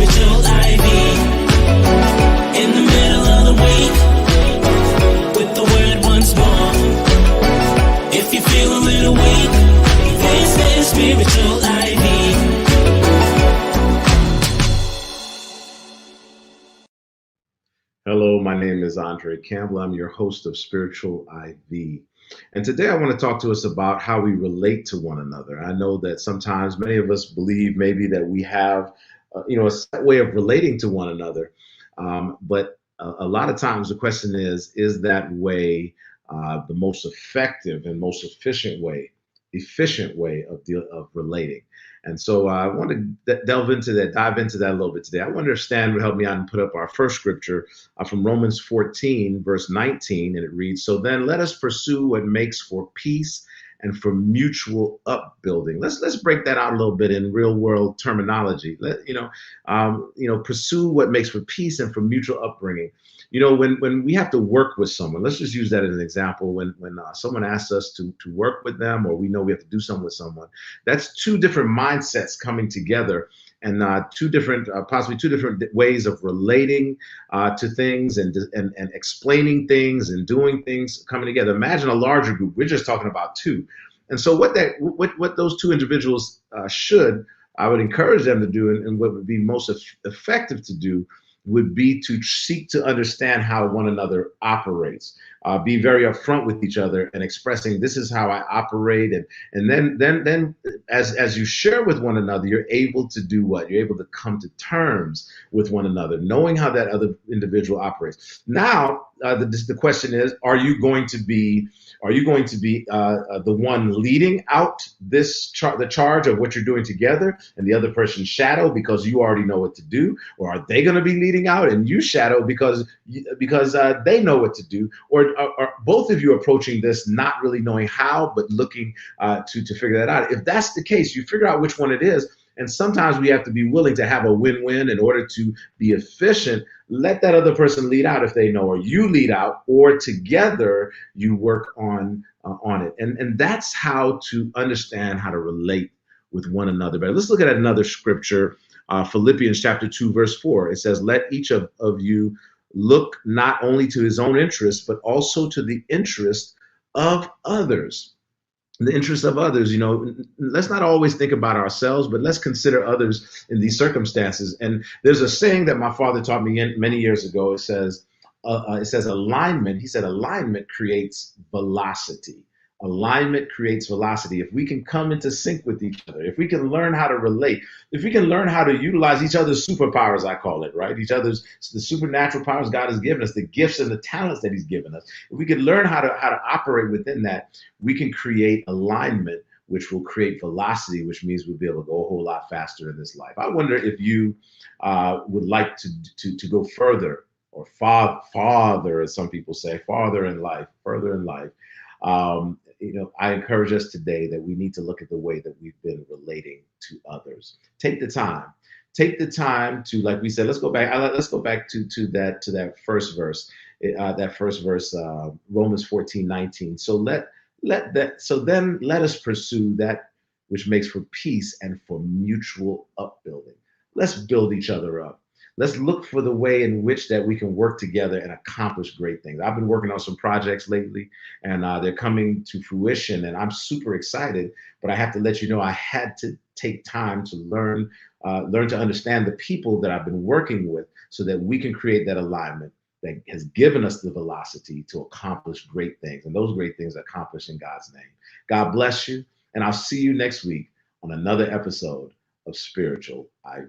spiritual IV. In the middle of the week, with the word once more. If you feel a little weak, this is spiritual IV. Hello, my name is André Campbell. I'm your host of Spiritual IV. And today I want to talk to us about how we relate to one another. I know that sometimes many of us believe maybe that we have, a set way of relating to one another. But a lot of times the question is that way the most effective and most efficient way of relating? And so I want to dive into that a little bit today. I wonder if Stan would help me out and put up our first scripture from Romans 14, verse 19, and it reads, "So then let us pursue what makes for peace and for mutual upbuilding." Let's break that out a little bit in real world terminology. Pursue what makes for peace and for mutual upbringing. When we have to work with someone, let's just use that as an example. When someone asks us to work with them, or we know we have to do something with someone, that's two different mindsets coming together, and possibly two different ways of relating to things and explaining things and doing things coming together. Imagine a larger group. We're just talking about two, and so what those two individuals I would encourage them to do, and what would be most effective to do, would be to seek to understand how one another operates. Be very upfront with each other and expressing, this is how I operate, and then as you share with one another, you're able to do what? You're able to come to terms with one another, knowing how that other individual operates. Now, the question is, are you going to be the one leading out the charge of what you're doing together, and the other person shadow because you already know what to do? Or are they going to be leading out and you shadow because they know what to do? Or are both of you approaching this not really knowing how, but looking to figure that out? If that's the case, you figure out which one it is. And sometimes we have to be willing to have a win-win in order to be efficient. Let that other person lead out if they know, or you lead out, or together you work on it. And that's how to understand how to relate with one another. But let's look at another scripture, Philippians chapter 2, verse 4. It says, "Let each of you look not only to his own interest, but also to the interest of others." The interest of others. Let's not always think about ourselves, but let's consider others in these circumstances. And there's a saying that my father taught me many years ago. It says alignment. He said alignment creates velocity. Alignment creates velocity. If we can come into sync with each other, if we can learn how to relate, if we can learn how to utilize each other's superpowers, I call it, right? The supernatural powers God has given us, the gifts and the talents that he's given us. If we can learn how to operate within that, we can create alignment, which will create velocity, which means we'll be able to go a whole lot faster in this life. I wonder if you would like to go further, or farther, as some people say, further in life. I encourage us today that we need to look at the way that we've been relating to others. Take the time to, like we said, let's go back to that first verse, Romans 14:19. So then let us pursue that which makes for peace and for mutual upbuilding. Let's build each other up. Let's look for the way in which that we can work together and accomplish great things. I've been working on some projects lately, and they're coming to fruition, and I'm super excited. But I have to let you know, I had to take time to learn to understand the people that I've been working with, so that we can create that alignment that has given us the velocity to accomplish great things, and those great things are accomplished in God's name. God bless you, and I'll see you next week on another episode of Spiritual IV.